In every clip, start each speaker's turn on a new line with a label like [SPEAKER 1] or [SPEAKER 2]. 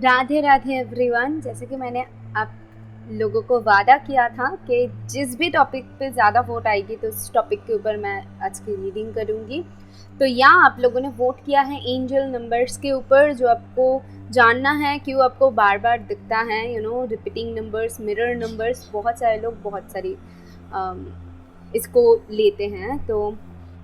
[SPEAKER 1] Radhe Radhe everyone. जैसे कि मैंने आप लोगों को वादा किया था कि जिस भी टॉपिक पे ज़्यादा वोट आएगी तो उस टॉपिक के ऊपर मैं आज की रीडिंग करूँगी। तो यहाँ आप लोगों ने वोट किया है एंजल नंबर्स के ऊपर, जो आपको जानना है क्यों आपको बार बार दिखता है, रिपीटिंग नंबर्स, मिरर नंबर्स। बहुत सारे लोग बहुत सारी इसको लेते हैं। तो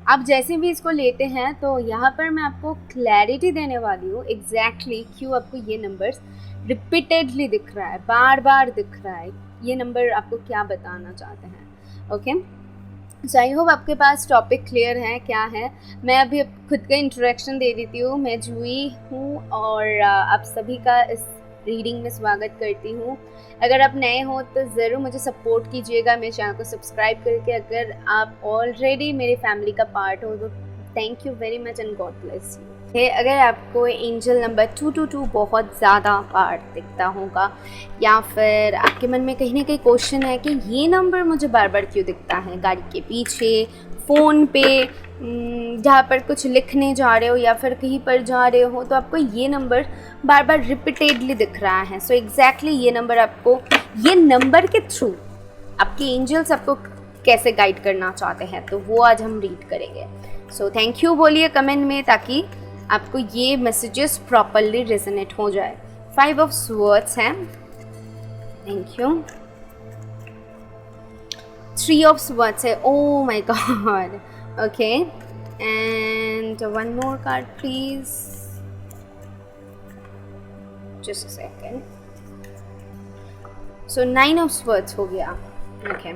[SPEAKER 1] आप जैसे भी इसको लेते हैं तो यहाँ पर मैं आपको क्लैरिटी देने वाली हूँ एग्जैक्टली क्यों आपको ये नंबर्स रिपीटेडली दिख रहा है, बार बार दिख रहा है, ये नंबर आपको क्या बताना चाहते हैं। ओके, सो आई होप आपके पास टॉपिक क्लियर है क्या है। मैं अभी खुद का इंट्रोडक्शन दे देती हूँ। मैं जूही हूँ और आप सभी का इस रीडिंग में स्वागत करती हूँ। अगर आप नए हो तो ज़रूर मुझे सपोर्ट कीजिएगा मेरे चैनल को सब्सक्राइब करके। अगर आप ऑलरेडी मेरी फैमिली का पार्ट हो तो thank you very much and God bless you. अगर आपको एंजल नंबर 222 बहुत ज़्यादा पार्ट दिखता होगा या फिर आपके मन में कहीं ना कहीं क्वेश्चन है कि ये नंबर मुझे बार बार क्यों दिखता है, गाड़ी के पीछे, फ़ोन पे, जहाँ पर कुछ लिखने जा रहे हो या फिर कहीं पर जा रहे हो, तो आपको ये नंबर बार बार रिपीटेडली दिख रहा है। सो एग्जैक्टली ये नंबर आपको, ये नंबर के थ्रू आपके एंजल्स आपको कैसे गाइड करना चाहते हैं तो वो आज हम रीड करेंगे। सो थैंक यू बोलिए कमेंट में ताकि आपको ये मैसेजेस प्रॉपरली रेजोनेट हो जाए। 5 ऑफ स्वर्ड्स हैं, थैंक यू। 3 ऑफ स्वर्ड्स है, oh my God. Okay, and one more card please, just a second. So 9 of swords हो गया। ओके,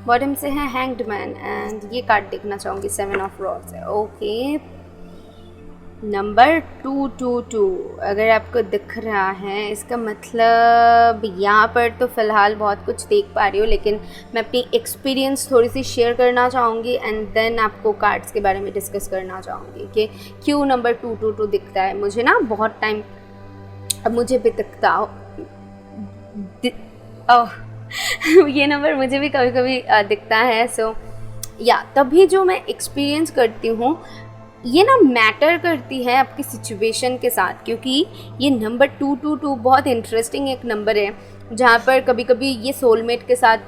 [SPEAKER 1] बॉटम से है हैंग्ड मैन एंड ये कार्ड देखना चाहूँगी 7 ऑफ रॉड्स है। ओके, नंबर 222 अगर आपको दिख रहा है इसका मतलब यहाँ पर तो फ़िलहाल बहुत कुछ देख पा रही हूँ, लेकिन मैं अपनी एक्सपीरियंस थोड़ी सी शेयर करना चाहूँगी एंड देन आपको कार्ड्स के बारे में डिस्कस करना चाहूँगी कि क्यों नंबर 222 दिखता है। मुझे ना बहुत टाइम, अब मुझे भी दिखता ये नंबर मुझे भी कभी कभी दिखता है। सो या तभी जो मैं एक्सपीरियंस करती हूँ ये ना मैटर करती है आपकी सिचुएशन के साथ, क्योंकि ये नंबर 222 बहुत इंटरेस्टिंग एक नंबर है जहाँ पर कभी कभी ये सोलमेट के साथ,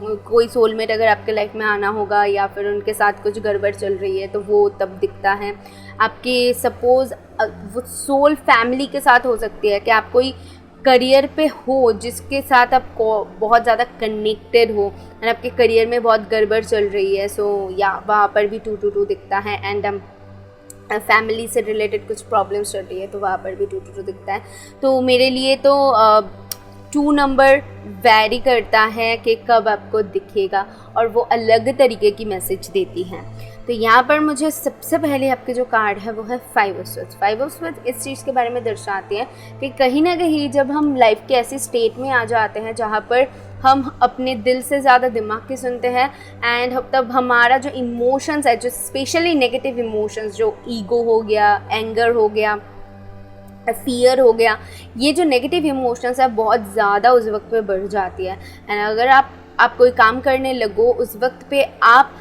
[SPEAKER 1] कोई सोलमेट अगर आपके लाइफ में आना होगा या फिर उनके साथ कुछ गड़बड़ चल रही है तो वो तब दिखता है। आपके सपोज़ वो सोल फैमिली के साथ हो सकती है कि आप कोई करियर पे हो जिसके साथ आप बहुत ज़्यादा कनेक्टेड हो और आपके करियर में बहुत गड़बड़ चल रही है। सो या वहाँ पर भी 222 दिखता है। एंड फैमिली से रिलेटेड कुछ प्रॉब्लम्स चल रही है तो वहाँ पर भी 222 दिखता है। तो मेरे लिए तो 2 नंबर वैरी करता है कि कब आपको दिखेगा और वो अलग तरीके की मैसेज देती हैं। तो यहाँ पर मुझे सबसे पहले आपके जो कार्ड है वो है 5 ऑफ स्वर्ड्स। 5 ऑफ स्वर्ड्स इस चीज़ के बारे में दर्शाती है कि कहीं ना कहीं जब हम लाइफ के ऐसी स्टेट में आ जाते हैं जहाँ पर हम अपने दिल से ज़्यादा दिमाग की सुनते हैं एंड तब हमारा जो इमोशंस है, जो स्पेशली नेगेटिव इमोशंस, जो ईगो हो गया, एंगर हो गया, फियर हो गया, ये जो नेगेटिव इमोशंस है बहुत ज़्यादा उस वक्त पे बढ़ जाती है। एंड अगर आप कोई काम करने लगो उस वक्त पे आप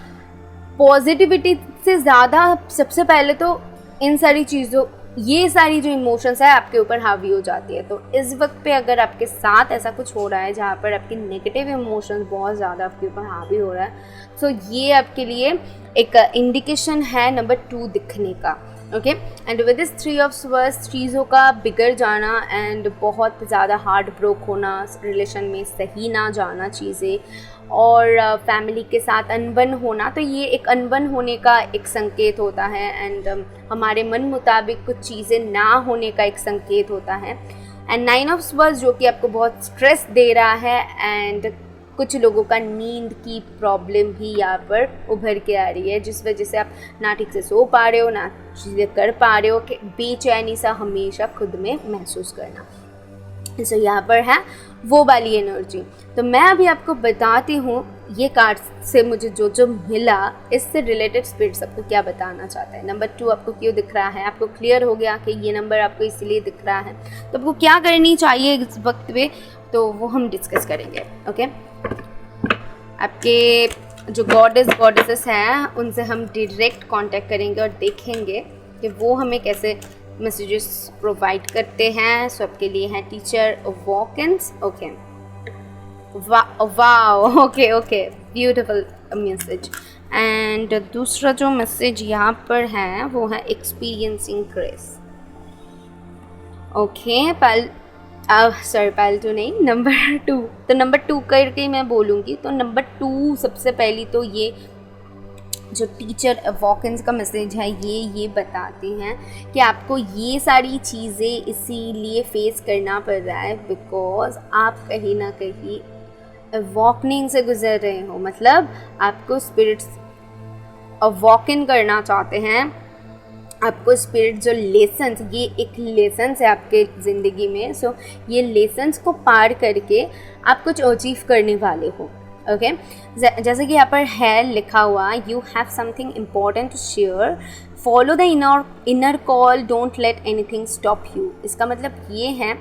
[SPEAKER 1] पॉजिटिविटी से ज़्यादा सबसे पहले तो इन सारी चीज़ों, ये सारी जो इमोशंस है आपके ऊपर हावी हो जाती है। तो इस वक्त पे अगर आपके साथ ऐसा कुछ हो रहा है जहाँ पर आपकी नेगेटिव इमोशंस बहुत ज़्यादा आपके ऊपर हावी हो रहा है, तो ये आपके लिए एक इंडिकेशन है नंबर 2 दिखने का। Okay, and with this 3 of swords चीज़ों का बिगड़ जाना एंड बहुत ज़्यादा हार्ट ब्रोक होना, रिलेशन में सही ना जाना चीज़ें और फैमिली के साथ अनबन होना, तो ये एक अनबन होने का एक संकेत होता है एंड हमारे मन मुताबिक कुछ चीज़ें ना होने का एक संकेत होता है। एंड 9 ऑफ स्वर्ड्स जो कि आपको बहुत स्ट्रेस दे रहा है एंड कुछ लोगों का नींद की प्रॉब्लम भी यहाँ पर उभर के आ रही है, जिस वजह से आप ना ठीक से सो पा रहे हो, ना चीज़ें कर पा रहे हो, कि बेचैनी सा हमेशा खुद में महसूस करना। सो यहाँ पर है वो वाली एनर्जी। तो मैं अभी आपको बताती हूँ ये कार्ड से मुझे जो जो मिला, इससे रिलेटेड स्पिरिट सबको क्या बताना चाहता है। नंबर 2 आपको क्यों दिख रहा है, आपको क्लियर हो गया कि ये नंबर आपको इसीलिए दिख रहा है, तो आपको क्या करनी चाहिए इस वक्त पे, तो वो हम डिस्कस करेंगे। ओके, आपके जो गॉडेसेस हैं उनसे हम डायरेक्ट कांटेक्ट करेंगे और देखेंगे कि वो हमें कैसे मैसेजेस प्रोवाइड करते हैं। सो आपके लिए है teacher walk ins. Okay, wow, okay okay, beautiful message. And दूसरा जो मैसेज यहाँ पर है वो है एक्सपीरियंसिंग ग्रेस। ओके, पहले तो नहीं, नंबर 2। तो नंबर 2 करके मैं बोलूँगी। तो नंबर 2 सबसे पहली तो ये जो टीचर वॉक-इन्स का मैसेज है ये बताते हैं कि आपको ये सारी चीज़ें इसीलिए फेस करना पड़ रहा है बिकॉज आप कहीं ना कहीं वॉकनिंग से गुजर रहे हो। मतलब आपको स्पिरिट्स वॉक इन करना चाहते हैं। आपको स्पिरिट जो लेसन्स, ये एक लेसन्स है आपके ज़िंदगी में। सो ये लेसन्स को पार करके आप कुछ अचीव करने वाले हो। ओके, जैसे कि यहाँ पर है लिखा हुआ, you have something important to share, follow the inner call, don't let anything stop you. इसका मतलब ये है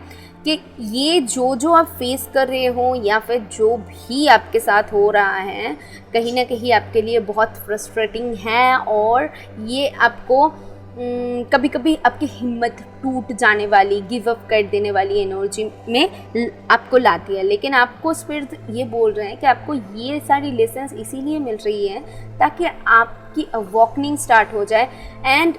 [SPEAKER 1] कि ये जो आप फेस कर रहे हो या फिर जो भी आपके साथ हो रहा है कहीं ना कहीं आपके लिए बहुत फ्रस्ट्रेटिंग है और ये आपको कभी कभी आपकी हिम्मत टूट जाने वाली, गिव अप कर देने वाली एनर्जी में आपको लाती है। लेकिन आपको स्पिरिट ये बोल रहे हैं कि आपको ये सारी लेसन्स इसीलिए मिल रही है ताकि आपकी अवॉकनिंग स्टार्ट हो जाए एंड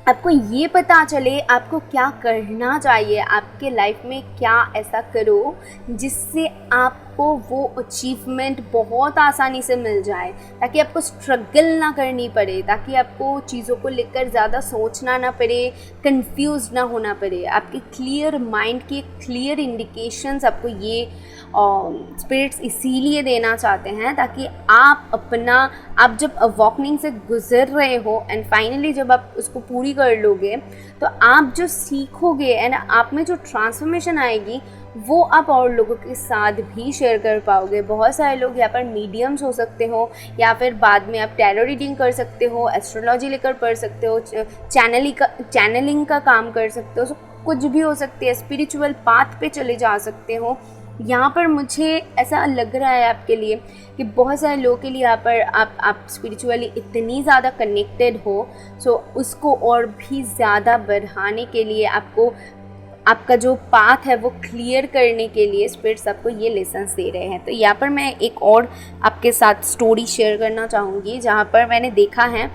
[SPEAKER 1] आपको ये पता चले आपको क्या करना चाहिए, आपके लाइफ में क्या ऐसा करो जिससे आपको वो अचीवमेंट बहुत आसानी से मिल जाए, ताकि आपको स्ट्रगल ना करनी पड़े, ताकि आपको चीज़ों को लेकर ज़्यादा सोचना ना पड़े, कंफ्यूज ना होना पड़े। आपके क्लियर माइंड के क्लियर इंडिकेशंस आपको ये स्पिरिट्स इसीलिए देना चाहते हैं ताकि आप जब अवॉकनिंग से गुजर रहे हो एंड फाइनली जब आप उसको पूरी कर लोगे तो आप जो सीखोगे एंड आप में जो ट्रांसफॉर्मेशन आएगी वो आप और लोगों के साथ भी शेयर कर पाओगे। बहुत सारे लोग यहाँ पर मीडियम्स हो सकते हो या फिर बाद में आप टैरो रीडिंग कर सकते हो, एस्ट्रोलॉजी लेकर पढ़ सकते हो, चैनलिंग का काम कर सकते हो, कुछ भी हो सकती है, स्पिरिचुअल पाथ पे चले जा सकते हो। यहाँ पर मुझे ऐसा लग रहा है आपके लिए कि बहुत सारे लोगों के लिए यहाँ पर आप स्पिरिचुअली इतनी ज़्यादा कनेक्टेड हो, सो उसको और भी ज़्यादा बढ़ाने के लिए आपका जो पाथ है वो क्लियर करने के लिए स्पिरिट्स आपको ये लेसन्स दे रहे हैं। तो यहाँ पर मैं एक और आपके साथ स्टोरी शेयर करना चाहूँगी जहाँ पर मैंने देखा है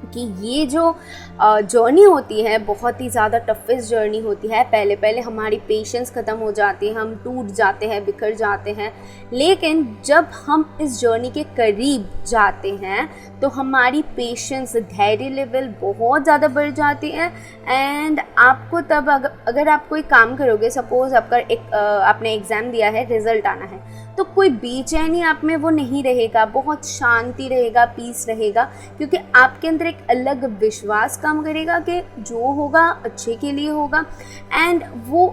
[SPEAKER 1] कि ये जो जर्नी होती है बहुत ही ज़्यादा टफेस्ट जर्नी होती है। पहले हमारी पेशेंस ख़त्म हो जाती है, हम टूट जाते हैं, बिखर जाते हैं, लेकिन जब हम इस जर्नी के करीब जाते हैं तो हमारी पेशेंस, धैर्य लेवल बहुत ज़्यादा बढ़ जाती है एंड आपको तब अगर आप कोई काम करोगे, सपोज़ आपने एग्ज़ाम दिया है, रिज़ल्ट आना है, तो कोई बेचैनी आप में वो नहीं रहेगा, बहुत शांति रहेगा, पीस रहेगा, क्योंकि आपके अंदर एक अलग विश्वास काम करेगा कि जो होगा अच्छे के लिए होगा एंड वो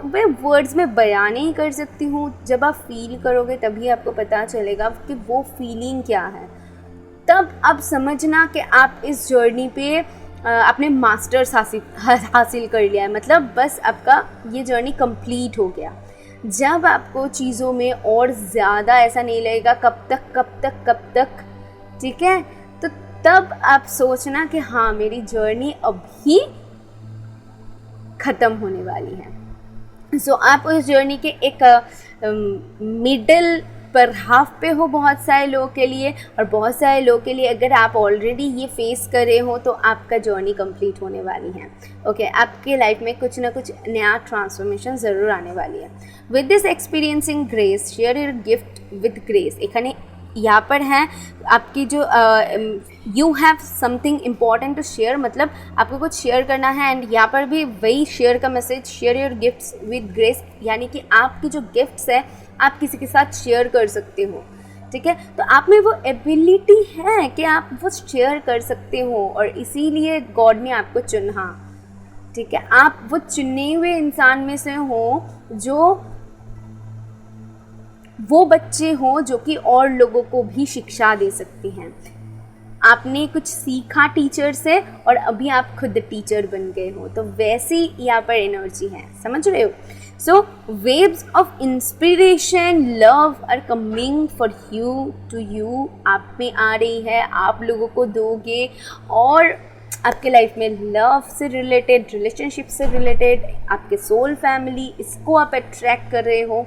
[SPEAKER 1] मैं वर्ड्स में बयान नहीं कर सकती हूँ। जब आप फील करोगे तभी आपको पता चलेगा कि वो फीलिंग क्या है। तब आप समझना कि आप इस जर्नी पे आपने मास्टर्स हासिल कर लिया है, मतलब बस आपका ये जर्नी कंप्लीट हो गया। जब आपको चीज़ों में और ज़्यादा ऐसा नहीं लगेगा कब तक, ठीक है, तो तब आप सोचना कि हाँ मेरी जर्नी अभी ख़त्म होने वाली है। सो आप उस जर्नी के एक मिडल पर हाफ पे हो बहुत सारे लोगों के लिए, और बहुत सारे लोगों के लिए अगर आप ऑलरेडी ये फेस कर रहे हो तो आपका जर्नी कंप्लीट होने वाली है। ओके, आपके लाइफ में कुछ ना कुछ नया ट्रांसफॉर्मेशन ज़रूर आने वाली है। With this experiencing grace share your gift with grace. एखाने यहाँ पर है आपकी जो you have something important to share, मतलब आपको कुछ शेयर करना है एंड यहाँ पर भी वही शेयर का message, share your gifts with grace, यानी कि आपकी जो गिफ्ट्स है आप किसी के साथ शेयर कर सकते हो। ठीक है, तो आप में वो एबिलिटी है कि आप वो शेयर कर सकते हो और इसीलिए गॉड ने आपको चुना। ठीक है, आप वो चुने हुए इंसान में से हो जो वो बच्चे हो जो कि और लोगों को भी शिक्षा दे सकती हैं। आपने कुछ सीखा टीचर से और अभी आप खुद टीचर बन गए हो, तो वैसी यहाँ पर एनर्जी है, समझ रहे हो। So waves of inspiration, love are coming for you to you, आप में आ रही है, आप लोगों को दोगे और आपके लाइफ में लव से रिलेटेड, रिलेशनशिप से रिलेटेड, आपके सोल फैमिली, इसको आप अट्रैक्ट कर रहे हो।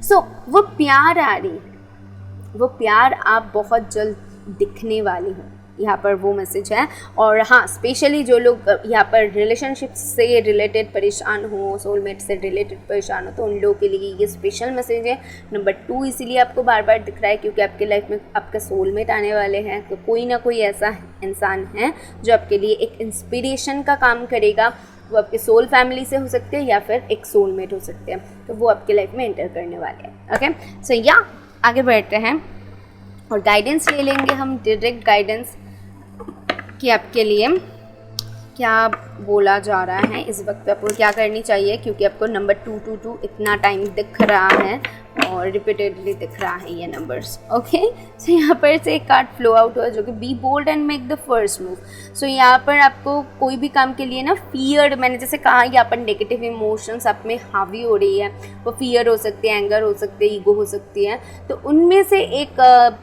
[SPEAKER 1] सो वो प्यार आ रही, वो प्यार आप बहुत जल्द दिखने वाली हो, यहाँ पर वो मैसेज है। और हाँ, स्पेशली जो लोग यहाँ पर रिलेशनशिप से रिलेटेड परेशान हो, सोलमेट से रिलेटेड परेशान हो, तो उन लोगों के लिए ये स्पेशल मैसेज है। नंबर 2 इसीलिए आपको बार बार दिख रहा है क्योंकि आपके लाइफ में आपका सोलमेट आने वाले हैं। तो कोई ना कोई ऐसा इंसान है जो आपके लिए एक इंस्पिरेशन का काम करेगा। वो आपके सोल फैमिली से हो सकते हैं या फिर एक सोलमेट हो सकते हैं, तो वो आपके लाइफ में एंटर करने वाले हैं। ओके, सो या आगे बढ़ते हैं और गाइडेंस ले लेंगे हम, डायरेक्ट गाइडेंस कि आपके लिए क्या बोला जा रहा है इस वक्त, आपको क्या करनी चाहिए, क्योंकि आपको नंबर 222 इतना टाइम दिख रहा है और रिपीटेडली दिख रहा है ये नंबर्स। ओके, सो यहाँ पर से एक कार्ड फ्लो आउट हुआ जो कि be bold and make the first move. So यहाँ पर आपको कोई भी काम के लिए ना फियर, मैंने जैसे कहा यहाँ पर नेगेटिव इमोशंस आप में हावी हो रही है, वो फियर हो सकती है, एंगर हो सकती है, ईगो हो सकती है, तो उनमें से एक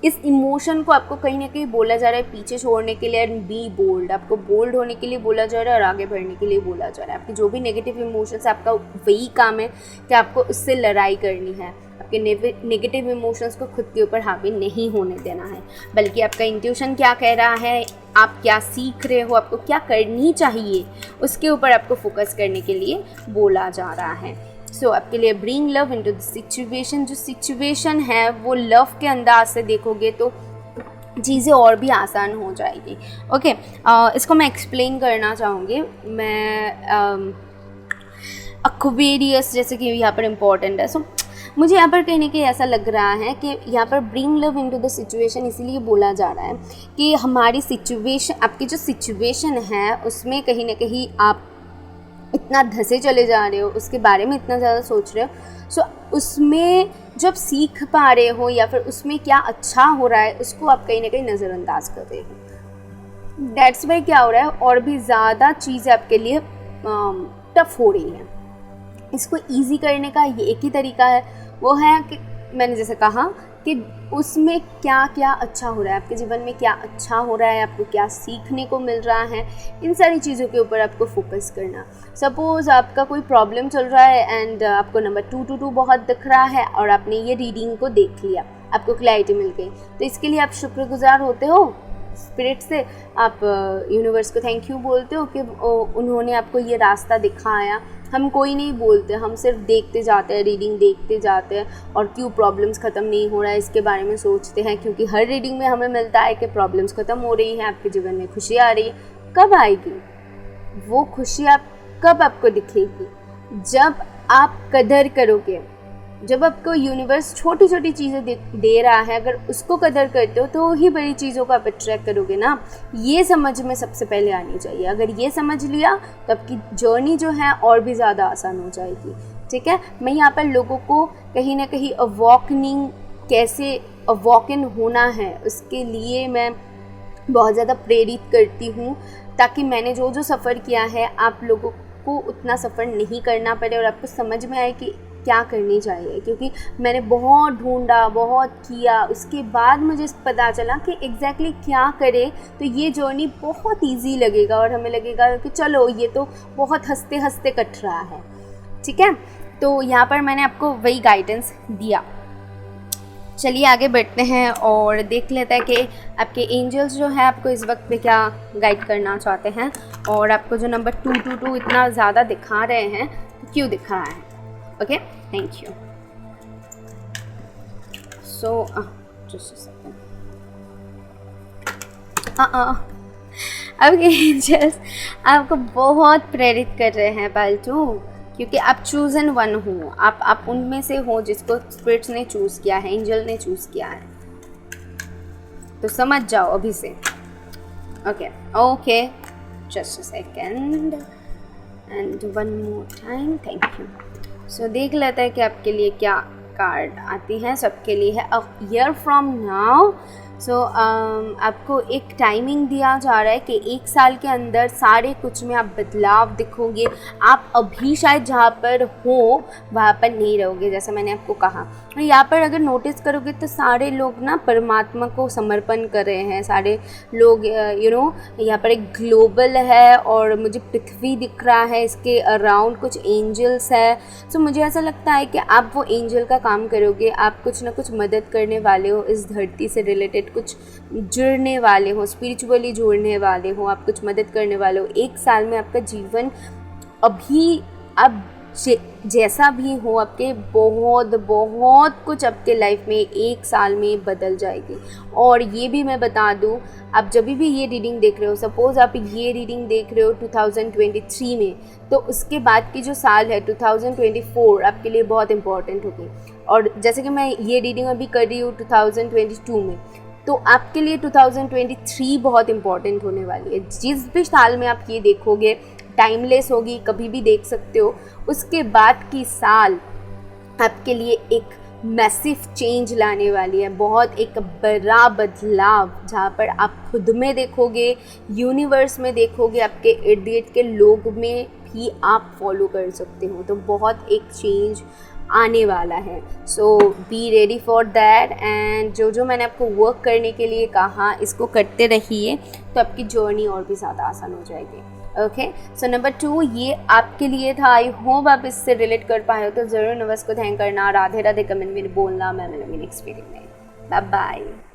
[SPEAKER 1] इस इमोशन को आपको कहीं ना कहीं बोला जा रहा है पीछे छोड़ने के लिए, एंड बी बोल्ड, आपको बोल्ड होने के लिए बोला जा रहा है और आगे बढ़ने के लिए बोला जा रहा है। आपकी जो भी नेगेटिव इमोशंस, आपका वही काम है कि आपको उससे लड़ाई करनी है। आपके नेगेटिव इमोशंस को खुद के ऊपर हावी नहीं होने देना है, बल्कि आपका इंट्यूशन क्या कह रहा है, आप क्या सीख रहे हो, आपको क्या करनी चाहिए, उसके ऊपर आपको फोकस करने के लिए बोला जा रहा है। सो आपके लिए bring love into the situation, जो सिचुएशन है वो लव के अंदाज से देखोगे तो चीज़ें और भी आसान हो जाएगी। ओके, इसको मैं एक्सप्लेन करना चाहूँगी। मैं एक्वेरियस जैसे कि यहाँ पर इम्पोर्टेंट है, सो मुझे यहाँ पर कहीं ना कहीं ऐसा लग रहा है कि यहाँ पर bring love into the situation इसीलिए बोला जा रहा है कि हमारी सिचुएशन, आपकी जो सिचुएशन है उसमें कहीं ना कहीं आप इतना धंसे चले जा रहे हो, उसके बारे में इतना ज़्यादा सोच रहे हो। सो उसमें जब सीख पा रहे हो या फिर उसमें क्या अच्छा हो रहा है उसको आप कहीं ना कहीं नज़रअंदाज कर रहे हो। दैट्स वाई क्या हो रहा है, और भी ज़्यादा चीज़ें आपके लिए टफ हो रही है। इसको ईजी करने का ये एक ही तरीका है, वो है कि मैंने जैसे कहा कि उसमें क्या क्या अच्छा हो रहा है, आपके जीवन में क्या अच्छा हो रहा है, आपको क्या सीखने को मिल रहा है, इन सारी चीज़ों के ऊपर आपको फोकस करना। सपोज़ आपका कोई प्रॉब्लम चल रहा है एंड आपको नंबर 222 बहुत दिख रहा है और आपने ये रीडिंग को देख लिया, आपको क्लैरिटी मिल गई, तो इसके लिए आप शुक्रगुजार होते हो स्पिरिट से, आप यूनिवर्स को थैंक यू बोलते हो कि उन्होंने आपको ये रास्ता दिखाया। हम कोई नहीं बोलते, हम सिर्फ देखते जाते हैं, रीडिंग देखते जाते हैं और क्यों प्रॉब्लम्स ख़त्म नहीं हो रहा है इसके बारे में सोचते हैं, क्योंकि हर रीडिंग में हमें मिलता है कि प्रॉब्लम्स ख़त्म हो रही हैं, आपके जीवन में खुशी आ रही है। कब आएगी वो खुशी, आप कब आपको दिखेगी? जब आप कदर करोगे, जब आपको यूनिवर्स छोटी छोटी चीज़ें दे रहा है, अगर उसको कदर करते हो तो ही बड़ी चीज़ों को आप अट्रैक्ट करोगे ना। ये समझ में सबसे पहले आनी चाहिए। अगर ये समझ लिया तो आपकी जर्नी जो है और भी ज़्यादा आसान हो जाएगी। ठीक है, मैं यहाँ पर लोगों को कहीं ना कहीं अवॉकनिंग, कैसे अवॉकन होना है, उसके लिए मैं बहुत ज़्यादा प्रेरित करती हूँ, ताकि मैंने जो जो सफ़र किया है आप लोगों को उतना सफ़र नहीं करना पड़े और आपको समझ में आए कि क्या करनी चाहिए। क्योंकि मैंने बहुत ढूंढा, बहुत किया, उसके बाद मुझे पता चला कि एग्जैक्टली क्या करें तो ये जर्नी बहुत इजी लगेगा और हमें लगेगा कि चलो ये तो बहुत हंसते हंसते कट रहा है। ठीक है, तो यहाँ पर मैंने आपको वही गाइडेंस दिया। चलिए आगे बढ़ते हैं और देख लेते हैं कि आपके एंजल्स जो है आपको इस वक्त पे क्या गाइड करना चाहते हैं, और आपको जो नंबर 222 इतना ज़्यादा दिखा रहे हैं तो क्यों दिखा रहा है। Okay, thank you. So just a second. अब एंजल्स आपको बहुत प्रेरित कर रहे हैं पालतू, क्योंकि आप चूज़न वन हो, आप उनमें से हो जिसको स्पिरिट्स ने चूज़ किया है, एंजल ने चूज़ किया है। तो समझ जाओ अभी से। Okay, just a second and one more time, thank you. So देख लेते हैं कि आपके लिए क्या कार्ड आती है। सबके लिए है अ ईयर फ्रॉम नाउ। सो आपको एक टाइमिंग दिया जा रहा है कि 1 साल के अंदर सारे कुछ में आप बदलाव दिखोगे। आप अभी शायद जहाँ पर हो वहाँ पर नहीं रहोगे। जैसा मैंने आपको कहा यहाँ पर अगर नोटिस करोगे तो सारे लोग ना परमात्मा को समर्पण कर रहे हैं, सारे लोग यहाँ पर एक ग्लोबल है और मुझे पृथ्वी दिख रहा है, इसके अराउंड कुछ एंजल्स है। सो मुझे ऐसा लगता है कि आप वो एंजल का काम करोगे, आप कुछ ना कुछ मदद करने वाले हो, इस धरती से रिलेटेड कुछ जुड़ने वाले हो, स्पिरिचुअली जुड़ने वाले हो, आप कुछ मदद करने वाले हो। एक साल में आपका जीवन अभी अब जैसा भी हो, आपके बहुत बहुत कुछ आपके लाइफ में एक साल में बदल जाएगी। और ये भी मैं बता दूँ, आप जब भी ये रीडिंग देख रहे हो, सपोज़ आप ये रीडिंग देख रहे हो 2023 में, तो उसके बाद की जो साल है 2024 आपके लिए बहुत इम्पॉर्टेंट होगी। और जैसे कि मैं ये रीडिंग अभी कर रही हूँ 2022 में, तो आपके लिए 2023 बहुत इम्पॉर्टेंट होने वाली है। जिस भी साल में आप ये देखोगे, टाइमलेस होगी, कभी भी देख सकते हो। उसके बाद की साल आपके लिए एक मैसिव चेंज लाने वाली है, बहुत एक बड़ा बदलाव, जहाँ पर आप खुद में देखोगे, यूनिवर्स में देखोगे, आपके इर्द गिर्द के लोग में भी आप फॉलो कर सकते हो। तो बहुत एक चेंज आने वाला है। So be ready for that. And जो मैंने आपको वर्क करने के लिए कहा, इसको करते रहिए तो आपकी जर्नी और भी ज़्यादा आसान हो जाएगी। ओके, सो नंबर 2 ये आपके लिए था। आई होप आप इससे रिलेट कर पाए हो, तो ज़रूर नवस को थैंक करना, राधे राधे कमेंट में बोलना। मैं मिलूंगी नेक्स्ट वीडियो में। Bye bye.